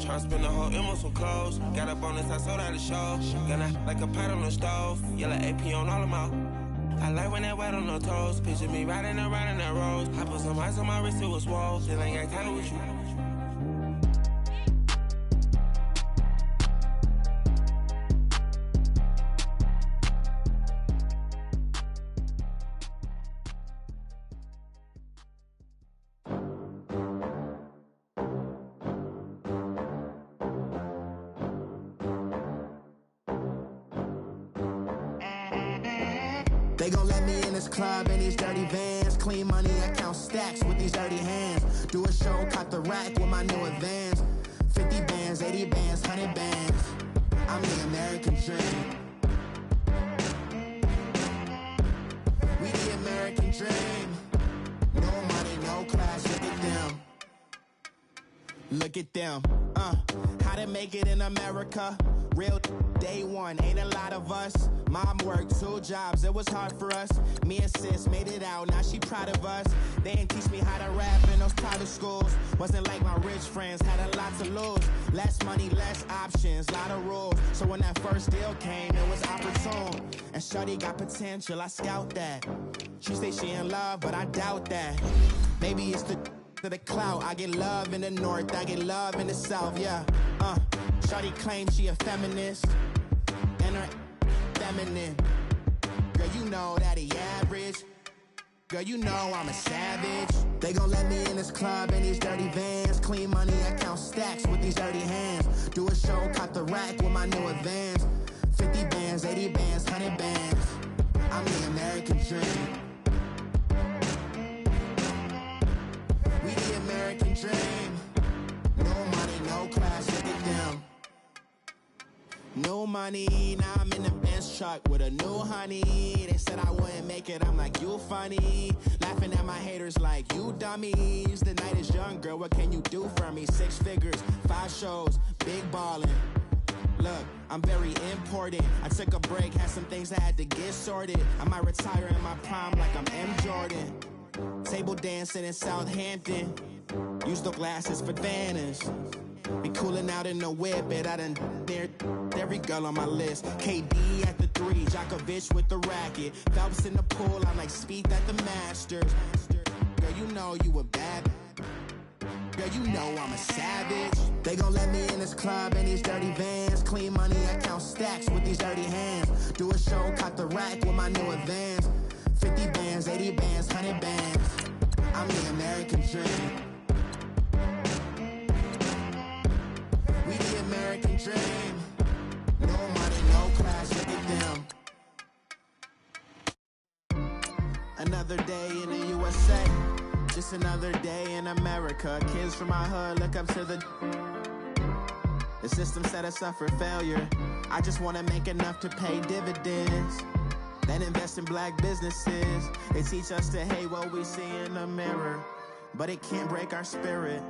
Tryna spend the whole M on some clothes. Got up on this, I sold out the show. Gonna like a pot on the stove. Yellow AP on all of my. I like when that wet on the toes. Picture me riding around in that rose. I put some ice on my wrist, it was swole. Then I got kinda with you. They gon' let me in this club in these dirty vans. Clean money, I count stacks with these dirty hands. Do a show, cop the rack with my new advance. 50 bands, 80 bands, 100 bands. I'm the American dream. We the American dream. No money, no class, look at them. Look at them, how to make it in America. Real day one, ain't a lot of us. Mom worked 2 jobs, it was hard for us. Me and sis made it out, now she proud of us. They ain't teach me how to rap in those private schools. Wasn't like my rich friends, had a lot to lose. Less money, less options, lot of rules. So when that first deal came, it was opportune. And shorty got potential, I scout that. She say she in love, but I doubt that. Maybe it's the clout. I get love in the north, I get love in the south, yeah. Shorty claims she a feminist, and her feminine. Girl, you know that he average. Girl, you know I'm a savage. They gon' let me in this club in these dirty vans. Clean money, I count stacks with these dirty hands. Do a show, cop the rack with my new advance. 50 bands, 80 bands, 100 bands. I'm the American dream. We the American dream. No money, no class, look at them. No money, now I'm in the Benz truck with a new honey. They said I wouldn't make it, I'm like, you funny. Laughing at my haters like, you dummies. The night is young, girl, what can you do for me? 6 figures, 5 shows, big ballin'. Look, I'm very important. I took a break, had some things I had to get sorted. I might retire in my prime like I'm M. Jordan. Table dancing in Southampton. Use the glasses for Vanish. Be cooling out in the whip, but I done dared every girl on my list. KD at the 3, Djokovic with the racket. Phelps in the pool, I'm like Speed at the Masters. Girl, you know you a bad. Girl, you know I'm a savage. They gon' let me in this club in these dirty vans. Clean money, I count stacks with these dirty hands. Do a show, cop the rack with my new advance. 50 bands, 80 bands, 100 bands. I'm the American dream. We the American dream. No money, no class, look at them. Another day in the USA. Just another day in America. Kids from my hood look up to the system set us up for failure. I just want to make enough to pay dividends. Then invest in black businesses. They teach us to hate what we see in the mirror, but it can't break our spirit.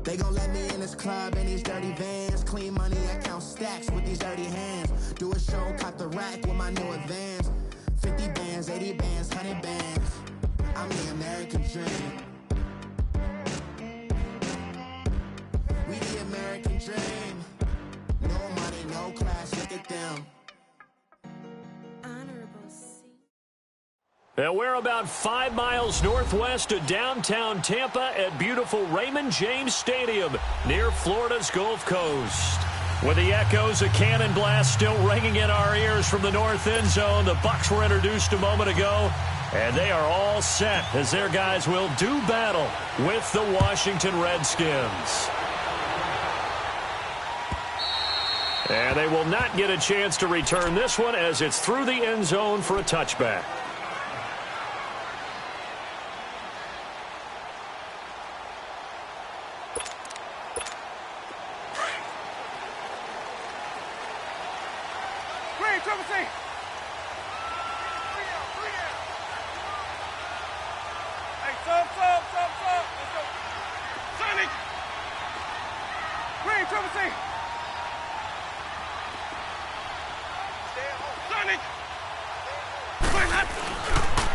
They gon' let me in this club in these dirty vans. Clean money, I count stacks with these dirty hands. Do a show, cop the rack with my new advance. 50 bands, 80 bands, 100 bands. I'm the American dream. We the American dream. No money, no class, look at them. And we're about 5 miles northwest of downtown Tampa at beautiful Raymond James Stadium near Florida's Gulf Coast. With the echoes of cannon blast still ringing in our ears from the north end zone, the Bucs were introduced a moment ago, and they are all set as their guys will do battle with the Washington Redskins. And they will not get a chance to return this one as it's through the end zone for a touchback.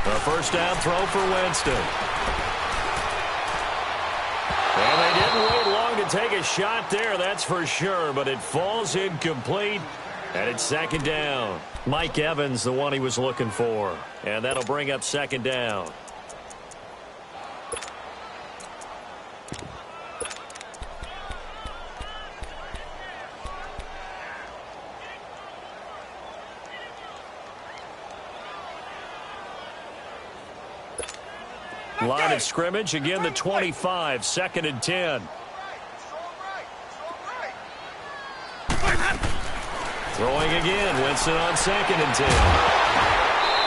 A first down throw for Winston. And they didn't wait long to take a shot there, that's for sure, but it falls incomplete, and it's second down. Mike Evans, the one he was looking for, and that'll bring up second down. Line of scrimmage, again the 25, second and 10. Throwing again, Winston on second and 10.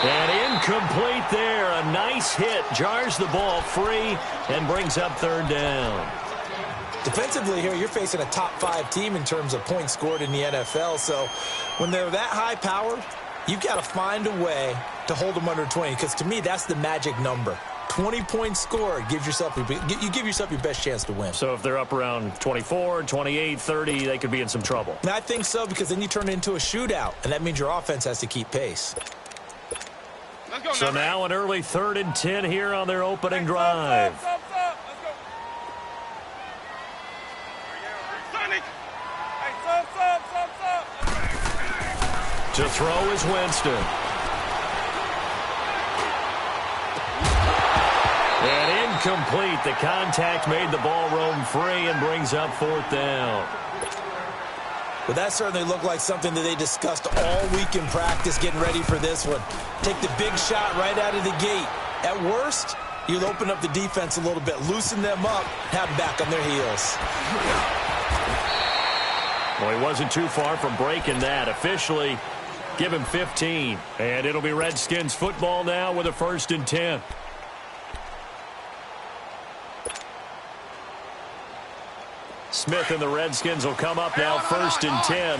And incomplete there. A nice hit, jars the ball free and brings up third down. Defensively here, you're facing a top 5 team in terms of points scored in the NFL. So when they're that high powered, you've got to find a way to hold them under 20, because to me, that's the magic number. 20 points scored, you give yourself your best chance to win. So if they're up around 24, 28, 30, they could be in some trouble. And I think so, because then you turn it into a shootout, and that means your offense has to keep pace. So now an early third and 10 here on their opening drive. To throw is Winston. And incomplete. The contact made the ball roam free and brings up fourth down. Well, that certainly looked like something that they discussed all week in practice getting ready for this one. Take the big shot right out of the gate. At worst, you'll open up the defense a little bit, loosen them up, have them back on their heels. Well, he wasn't too far from breaking that. Officially, give him 15. And it'll be Redskins football now with a first and 10. Smith and the Redskins will come up now first and 10.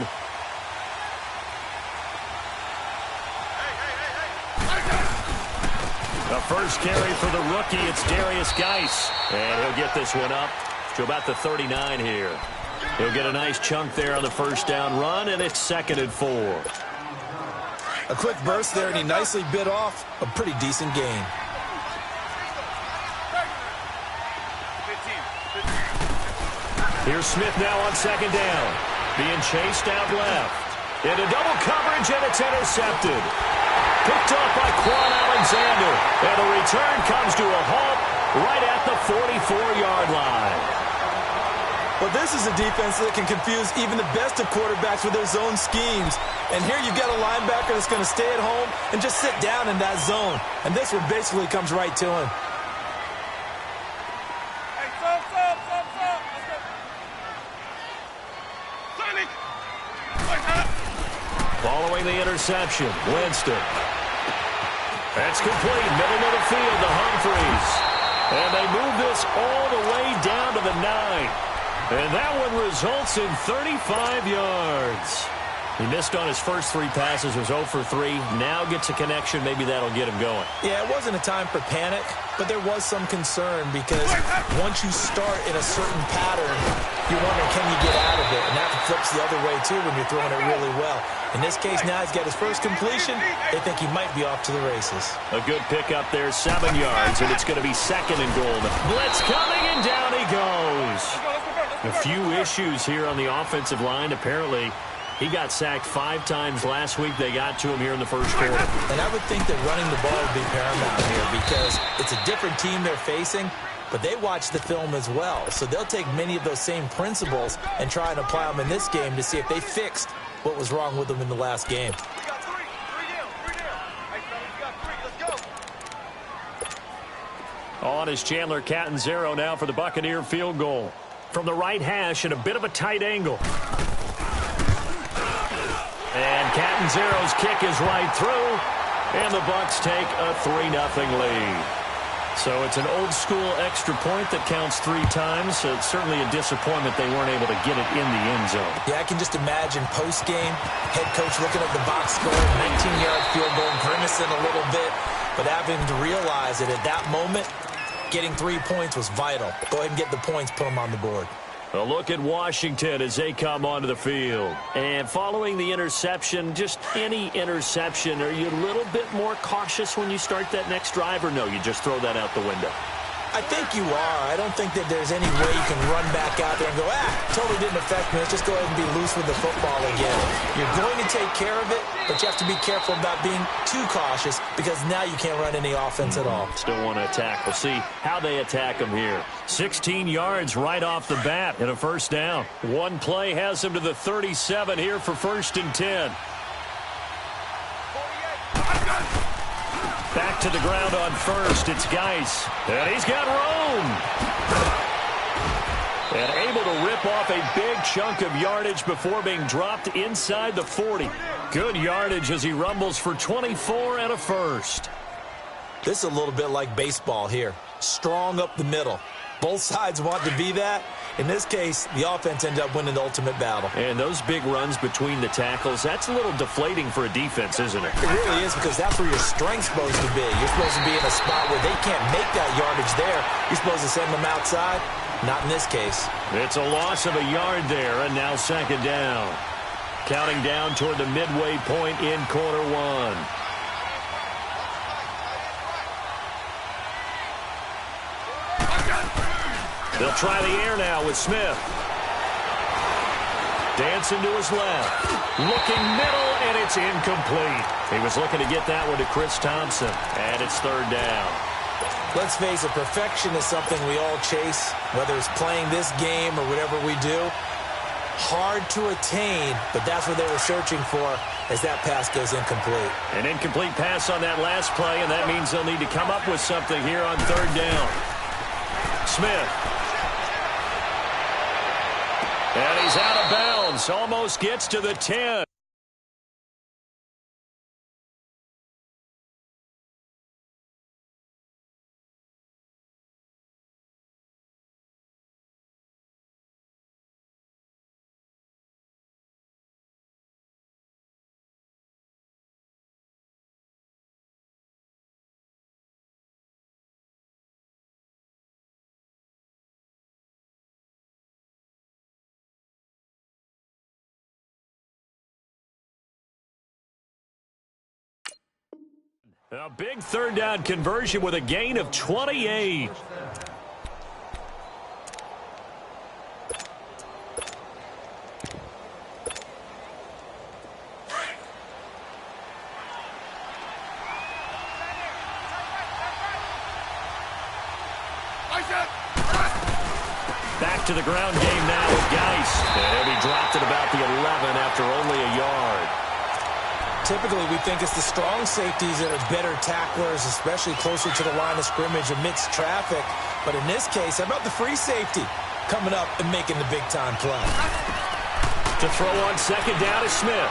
The first carry for the rookie, it's Darius Geis. And he'll get this one up to about the 39 here. He'll get a nice chunk there on the first down run, and it's second and 4. A quick burst there, and he nicely bit off a pretty decent gain. Here's Smith now on second down. Being chased out left. Into double coverage, and it's intercepted. Picked off by Quan Alexander. And the return comes to a halt right at the 44-yard line. Well, this is a defense that can confuse even the best of quarterbacks with their zone schemes. And here you've got a linebacker that's going to stay at home and just sit down in that zone. And this one basically comes right to him. Following the interception, Winston. That's complete, middle of the field to Humphreys. And they move this all the way down to the 9. And that one results in 35 yards. He missed on his first 3 passes, was 0 for 3. Now gets a connection, maybe that'll get him going. Yeah, it wasn't a time for panic, but there was some concern because once you start in a certain pattern, you're wondering, can you get out of it? And that flips the other way, too, when you're throwing it really well. In this case, now he's got his first completion. They think he might be off to the races. A good pickup there, 7 yards, and it's going to be second and goal. Blitz coming, and down he goes. A few issues here on the offensive line. Apparently, he got sacked 5 times last week. They got to him here in the first quarter. And I would think that running the ball would be paramount here because it's a different team they're facing, but they watch the film as well. So they'll take many of those same principles and try and apply them in this game to see if they fixed what was wrong with them in the last game. On is Chandler Catanzaro now for the Buccaneer field goal. From the right hash at a bit of a tight angle. And Catanzaro's kick is right through, and the Bucs take a 3-0 lead. So it's an old-school extra point that counts 3 times. So it's certainly a disappointment they weren't able to get it in the end zone. Yeah, I can just imagine post-game, head coach looking at the box score, 19-yard field goal, grimacing a little bit, but having to realize that at that moment, getting 3 points was vital. Go ahead and get the points, put them on the board. A look at Washington as they come onto the field. And following the interception, just any interception, are you a little bit more cautious when you start that next drive, or no, you just throw that out the window? I think you are. I don't think that there's any way you can run back out there and go, totally didn't affect me. Let's just go ahead and be loose with the football again. You're going to take care of it, but you have to be careful about being too cautious because now you can't run any offense at all. Still want to attack. We'll see how they attack them here. 16 yards right off the bat and a first down. One play has them to the 37 here for 1st and 10. Back to the ground on first. It's Geis. And he's got room. And able to rip off a big chunk of yardage before being dropped inside the 40. Good yardage as he rumbles for 24 and a first. This is a little bit like baseball here. Strong up the middle. Both sides want to be that. In this case, the offense ended up winning the ultimate battle. And those big runs between the tackles, that's a little deflating for a defense, isn't it? It really is, because that's where your strength's supposed to be. You're supposed to be in a spot where they can't make that yardage there. You're supposed to send them outside. Not in this case. It's a loss of a yard there, and now 2nd down. Counting down toward the midway point in quarter one. They'll try the air now with Smith. Dancing to his left. Looking middle, and it's incomplete. He was looking to get that one to Chris Thompson, and it's 3rd down. Let's face it, perfection is something we all chase, whether it's playing this game or whatever we do. Hard to attain, but that's what they were searching for as that pass goes incomplete. An incomplete pass on that last play, and that means they'll need to come up with something here on 3rd down. Smith. And he's out of bounds. Almost gets to the 10. A big 3rd down conversion with a gain of 28. Back to the ground game now with Geis. And he dropped it about the 11 after only a yard. Typically, we think it's the strong safeties that are better tacklers, especially closer to the line of scrimmage amidst traffic. But in this case, how about the free safety coming up and making the big-time play? To throw on 2nd down is Smith.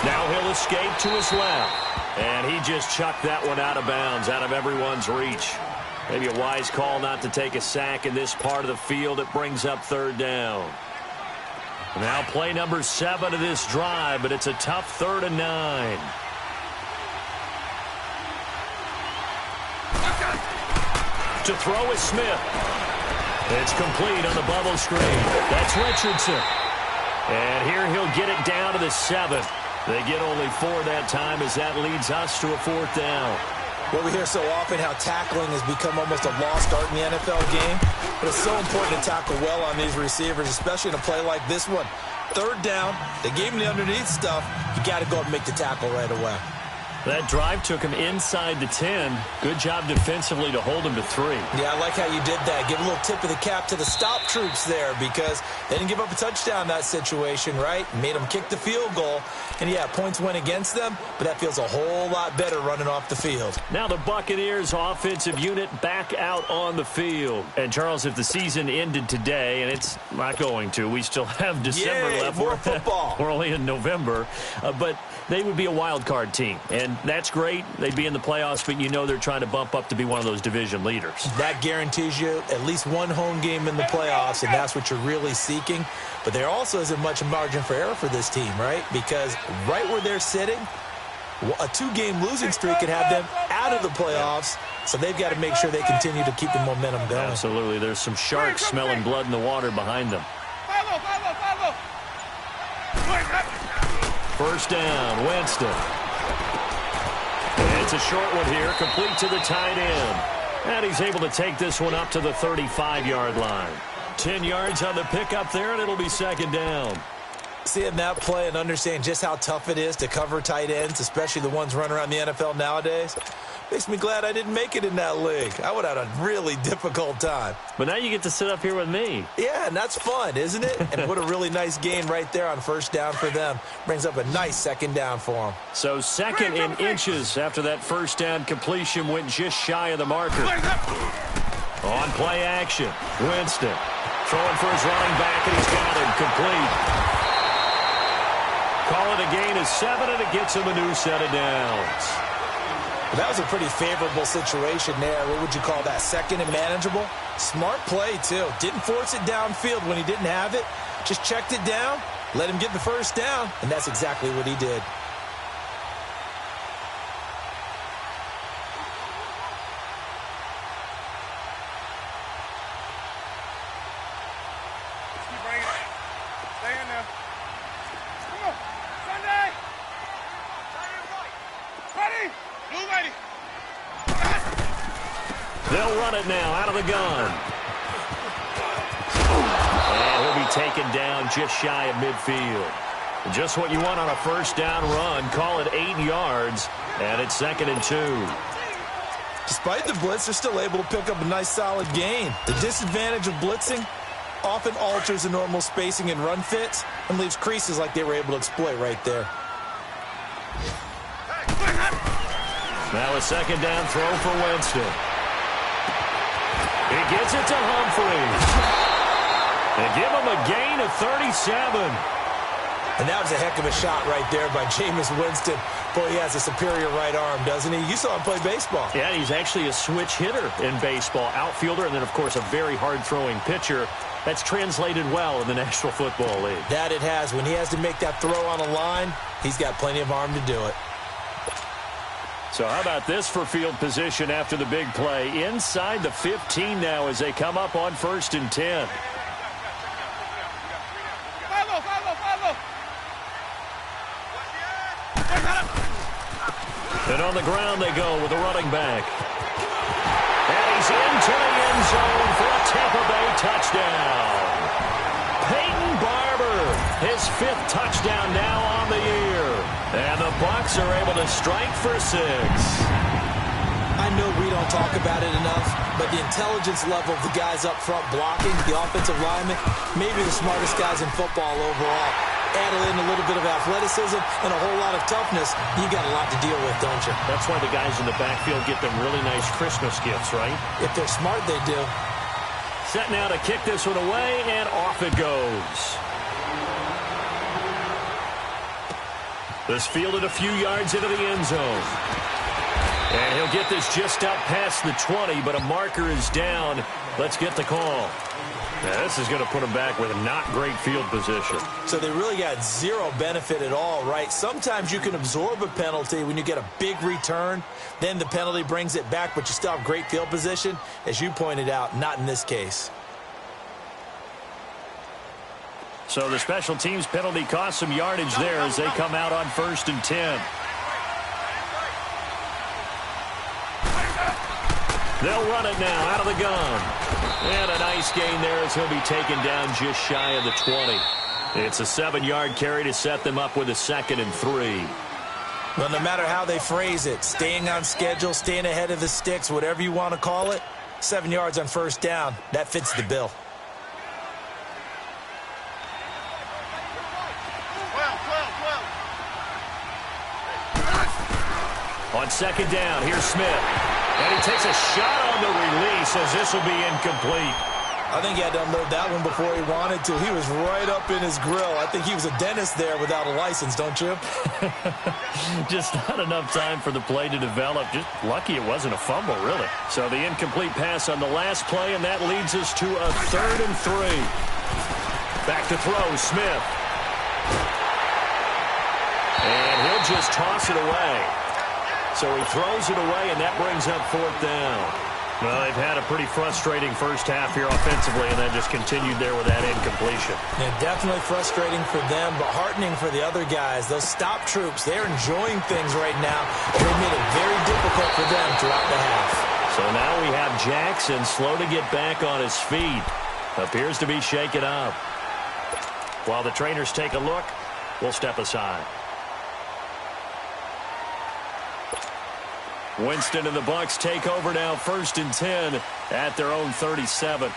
Now he'll escape to his left. And he just chucked that one out of bounds, out of everyone's reach. Maybe a wise call not to take a sack in this part of the field. It brings up 3rd down. Now play number 7 of this drive, but it's a tough 3rd and 9. To throw is Smith. It's complete on the bubble screen. That's Richardson. And here he'll get it down to the 7. They get only 4 that time as that leads us to a 4th down. Well, we hear so often how tackling has become almost a lost art in the NFL game. But it's so important to tackle well on these receivers, especially in a play like this one. 3rd down, they gave him the underneath stuff. You got to go up and make the tackle right away. That drive took him inside the 10. Good job defensively to hold him to 3. Yeah, I like how you did that. Give a little tip of the cap to the stop troops there because they didn't give up a touchdown in that situation, right? Made them kick the field goal. And, yeah, points went against them, but that feels a whole lot better running off the field. Now the Buccaneers offensive unit back out on the field. And, Charles, if the season ended today, and it's not going to, we still have December left. More football. We're only in November. But they would be a wild card team. And that's great. They'd be in the playoffs, but you know they're trying to bump up to be one of those division leaders. That guarantees you at least one home game in the playoffs, and that's what you're really seeking. But there also isn't much margin for error for this team, right? Because right where they're sitting, a 2-game losing streak could have them out of the playoffs, so they've got to make sure they continue to keep the momentum going. Absolutely. There's some sharks smelling blood in the water behind them. First down, Winston. It's a short one here, complete to the tight end. And he's able to take this one up to the 35-yard line. 10 yards on the pickup there, and it'll be second down. Seeing that play and understanding just how tough it is to cover tight ends, especially the ones running around the NFL nowadays, makes me glad I didn't make it in that league. I would have had a really difficult time. But now you get to sit up here with me. Yeah, and that's fun, isn't it? And what a really nice gain right there on first down for them. Brings up a nice second down for them. So second in inches after that first down completion went just shy of the marker. On play action, Winston throwing for his running back, and he's got him complete. Call it a gain of 7, and it gets him a new set of downs. That was a pretty favorable situation there. What would you call that? Second and manageable? Smart play, too. Didn't force it downfield when he didn't have it. Just checked it down, let him get the first down, and that's exactly what he did. They'll run it now out of the gun. And he'll be taken down just shy of midfield. Just what you want on a first down run. Call it 8 yards, and it's 2nd and 2. Despite the blitz, they're still able to pick up a nice solid gain. The disadvantage of blitzing often alters the normal spacing and run fits and leaves creases like they were able to exploit right there. Now a second down throw for Winston. He gets it to Humphries. They give him a gain of 37. And that was a heck of a shot right there by Jameis Winston. Boy, he has a superior right arm, doesn't he? You saw him play baseball. Yeah, he's actually a switch hitter in baseball. Outfielder, and then, of course, a very hard-throwing pitcher. That's translated well in the National Football League. That it has. When he has to make that throw on a line, he's got plenty of arm to do it. So how about this for field position after the big play? Inside the 15 now as they come up on 1st and 10. And on the ground they go with a running back. And he's into the end zone for a Tampa Bay touchdown. Peyton Barber, his 5th touchdown now on the year. And the Bucs are able to strike for 6. I know we don't talk about it enough, but the intelligence level of the guys up front blocking, the offensive linemen, maybe the smartest guys in football overall. Add in a little bit of athleticism and a whole lot of toughness, you got a lot to deal with, don't you? That's why the guys in the backfield get them really nice Christmas gifts, right? If they're smart, they do. Set now to kick this one away, and off it goes. This fielded a few yards into the end zone. And he'll get this just up past the 20, but a marker is down. Let's get the call. Now, this is going to put him back with a not great field position. So they really got zero benefit at all, right? Sometimes you can absorb a penalty when you get a big return. Then the penalty brings it back, but you still have great field position. As you pointed out, not in this case. So the special teams penalty cost some yardage there as they come out on 1st and 10. They'll run it now out of the gun. And a nice gain there as he'll be taken down just shy of the 20. It's a 7-yard carry to set them up with a 2nd and 3. Well, no matter how they phrase it, staying on schedule, staying ahead of the sticks, whatever you want to call it, 7 yards on first down, that fits the bill. On 2nd down, here's Smith. And he takes a shot on the release as this will be incomplete. I think he had to unload that one before he wanted to. He was right up in his grill. I think he was a dentist there without a license, don't you? Just not enough time for the play to develop. Just lucky it wasn't a fumble, really. So the incomplete pass on the last play, and that leads us to a 3rd and 3. Back to throw, Smith. And he'll just toss it away. So he throws it away, and that brings up 4th down. Well, they've had a pretty frustrating first half here offensively, and then just continued there with that incompletion. Yeah, definitely frustrating for them, but heartening for the other guys. Those stop troops, they're enjoying things right now. They made it very difficult for them throughout the half. So So now we have Jackson slow to get back on his feet. Appears to be shaken up. While the trainers take a look, we'll step aside. Winston and the Bucs take over now, 1st and 10 at their own 37.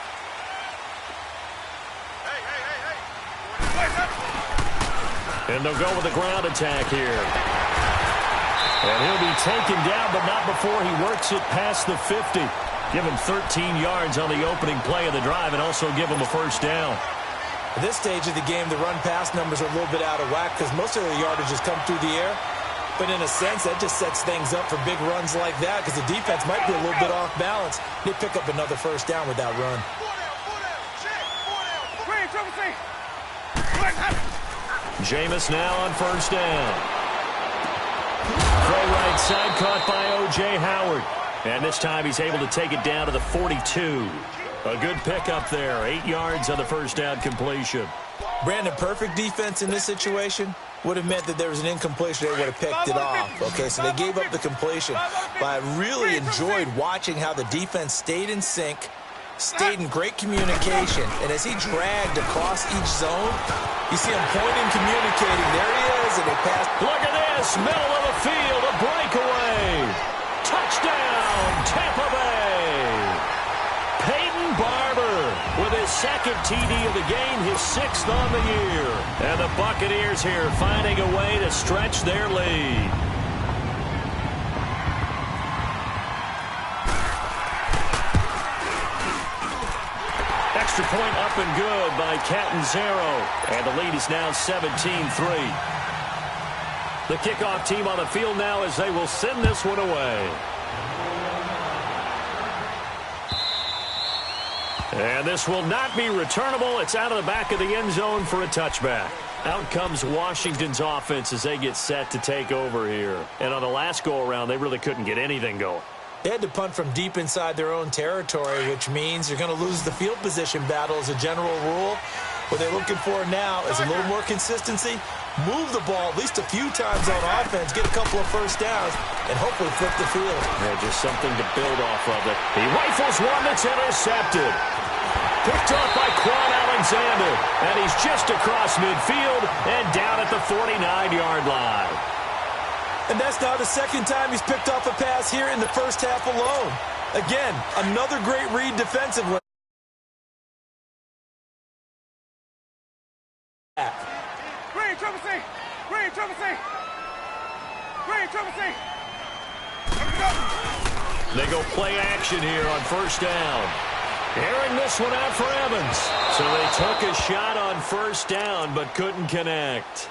And they'll go with a ground attack here. And he'll be taken down, but not before he works it past the 50. Give him 13 yards on the opening play of the drive and also give him a 1st down. At this stage of the game, the run-pass numbers are a little bit out of whack because most of the yardage has come through the air. But in a sense, that just sets things up for big runs like that because the defense might be a little bit off balance. They pick up another 1st down with that run. Jameis now on 1st down. Throw right side caught by O.J. Howard. And this time he's able to take it down to the 42. A good pickup there. 8 yards on the 1st down completion. Brandon, perfect defense in this situation would have meant that there was an incompletion. They would have picked it off. Okay, so they gave up the completion. But I really enjoyed watching how the defense stayed in sync, stayed in great communication. And as he dragged across each zone, you see him pointing, communicating. There he is, and they passed. Look at this, middle of the field, a breakaway. Touchdown, Tampa Bay. Peyton Barber with his 2nd TD of the game, his 6th on the year. And the Buccaneers here finding a way to stretch their lead. Extra point up and good by Catanzaro. And the lead is now 17-3. The kickoff team on the field now as they will send this one away. And this will not be returnable. It's out of the back of the end zone for a touchback. Out comes Washington's offense as they get set to take over here. And on the last go-around, they really couldn't get anything going. They had to punt from deep inside their own territory, which means you're going to lose the field position battle as a general rule. What they're looking for now is a little more consistency, move the ball at least a few times on offense, get a couple of 1st downs, and hopefully flip the field. Yeah, just something to build off of it. He rifles one that's intercepted. Picked off by Quan Alexander, and he's just across midfield and down at the 49-yard line. And that's now the 2nd time he's picked off a pass here in the 1st half alone. Again, another great read defensively. They go play action here on 1st down. Airing this one out for Evans. So they took a shot on 1st down but couldn't connect.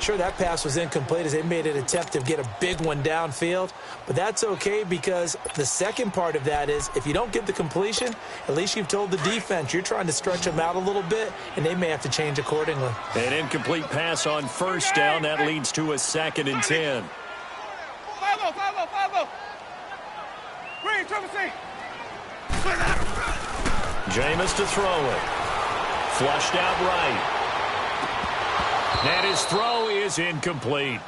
Sure, that pass was incomplete as they made an attempt to get a big one downfield. But that's okay because the second part of that is if you don't get the completion, at least you've told the defense you're trying to stretch them out a little bit, and they may have to change accordingly. An incomplete pass on 1st down. That leads to a 2nd and 10. Jameis to throw it. Flushed out right. And his throw is incomplete.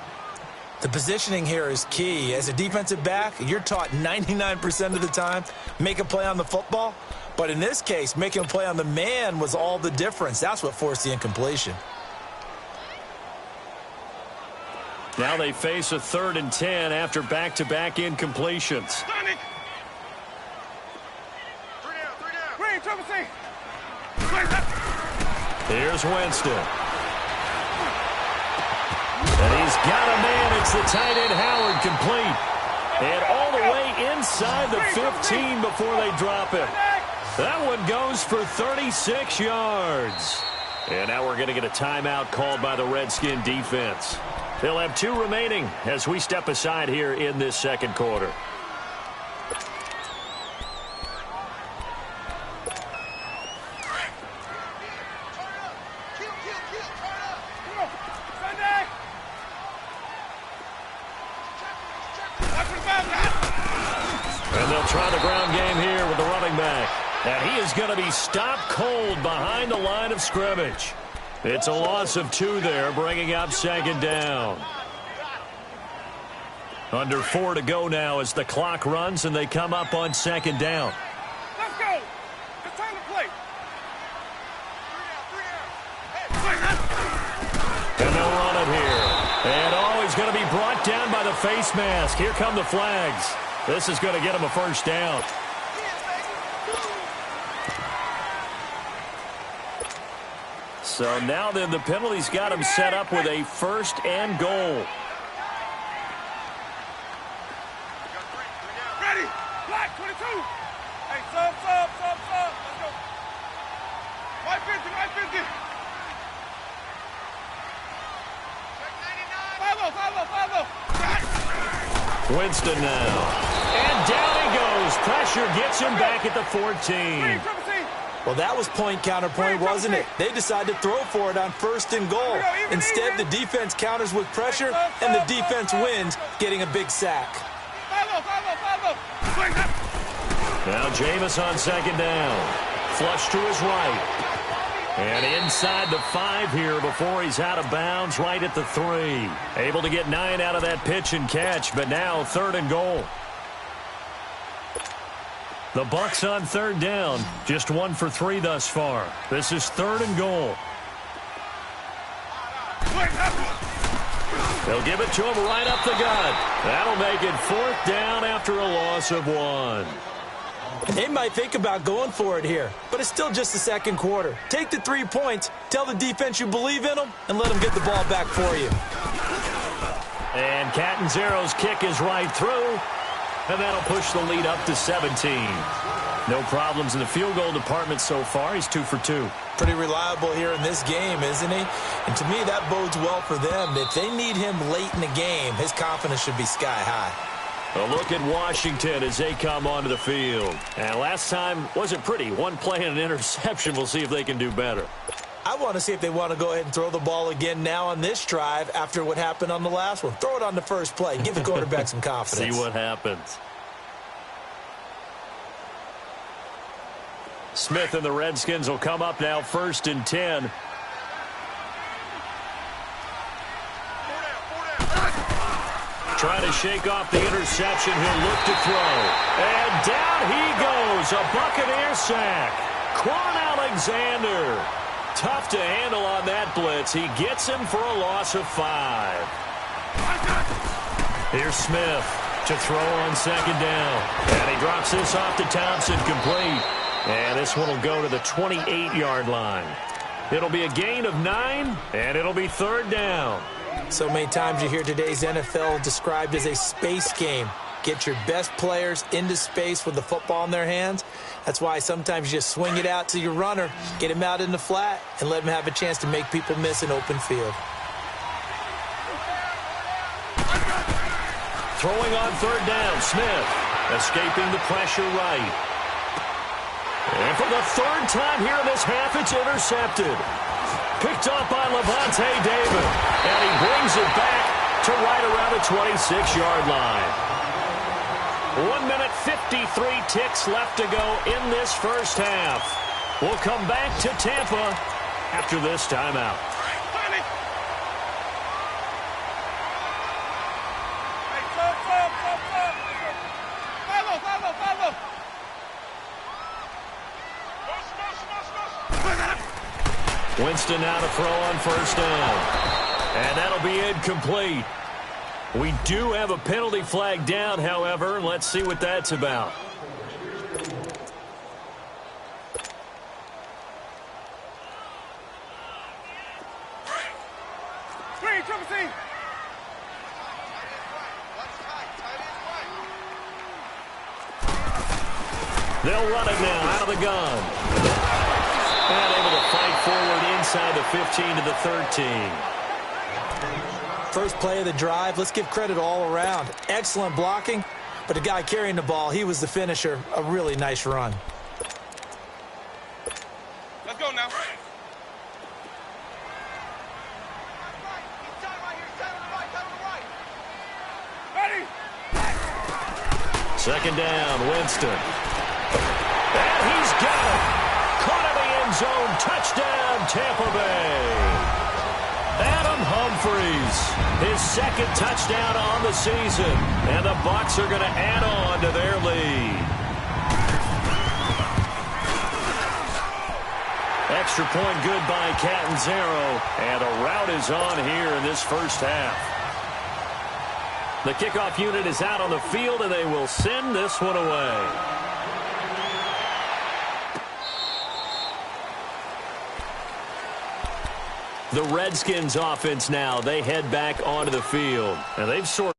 The positioning here is key. As a defensive back, you're taught 99% of the time, make a play on the football. But in this case, making a play on the man was all the difference. That's what forced the incompletion. Now they face a 3rd and 10 after back-to-back incompletions. Here's Winston. And he's got a man. It's the tight end Howard complete. And all the way inside the 15 before they drop it. That one goes for 36 yards. And now we're going to get a timeout called by the Redskin defense. They'll have 2 remaining as we step aside here in this 2nd quarter. And they'll try the ground game here with the running back. And he is going to be stopped cold behind the line of scrimmage. It's a loss of 2 there, bringing up 2nd down. Under 4 to go now as the clock runs and they come up on second down. Let's go. It's time to play. And they'll run it here. And he's going to be brought down by the face mask. Here come the flags. This is going to get him a first down. So now then the penalty's got him set up with a first and goal. Ready? Black 22. Hey, sub. Let's go. White 50. 5-0. Winston now. And down he goes. Pressure gets him back at the 14. Well, that was point counterpoint, wasn't it? They decided to throw for it on first and goal. Instead, the defense counters with pressure, and the defense wins, getting a big sack. 5-0. Now Jameis on second down. Flush to his right. And inside the 5 here before he's out of bounds right at the 3. Able to get 9 out of that pitch and catch, but now third and goal. The Bucs on third down. Just 1 for 3 thus far. This is third and goal. They'll give it to him right up the gut. That'll make it fourth down after a loss of 1. They might think about going for it here, but it's still just the second quarter. Take the 3 points, tell the defense you believe in them, and let them get the ball back for you. And Catanzaro's kick is right through, and that'll push the lead up to 17. No problems in the field goal department so far. He's 2 for 2. Pretty reliable here in this game, isn't he? And to me, that bodes well for them. If they need him late in the game, his confidence should be sky high. A look at Washington as they come onto the field. And last time wasn't pretty. 1 play and an interception. We'll see if they can do better. I want to see if they want to go ahead and throw the ball again now on this drive after what happened on the last one. Throw it on the first play. Give the quarterback some confidence. See what happens. Smith and the Redskins will come up now first and 10. Trying to shake off the interception. He'll look to throw. And down he goes. A Buccaneer sack. Quan Alexander. Tough to handle on that blitz. He gets him for a loss of 5. Here's Smith to throw on second down. And he drops this off to Thompson, complete. And this one will go to the 28-yard line. It'll be a gain of 9, and it'll be third down. So many times you hear today's NFL described as a space game. Get your best players into space with the football in their hands. That's why sometimes you just swing it out to your runner, get him out in the flat, and let him have a chance to make people miss an open field. Throwing on third down, Smith escaping the pressure right. And for the third time here in this half, it's intercepted. Picked up by Levante David. And he brings it back to right around the 26-yard line. 1 minute 53 ticks left to go in this first half. We'll come back to Tampa after this timeout. Winston now to throw on first down. And that'll be incomplete. We do have a penalty flag down, however. Let's see what that's about. They'll run it now out of the gun. And able to fight forward inside the 15 to the 13. First play of the drive, let's give credit all around. Excellent blocking, but the guy carrying the ball, he was the finisher. A really nice run. Let's go now. Ready? Second down, Winston. And he's got it. Caught in the end zone. Touchdown, Tampa Bay. Adam Humphries, his second touchdown on the season. And the Bucs are going to add on to their lead. Extra point good by Catanzaro. And a rout is on here in this first half. The kickoff unit is out on the field, and they will send this one away. The Redskins offense now, they head back onto the field. And they've sort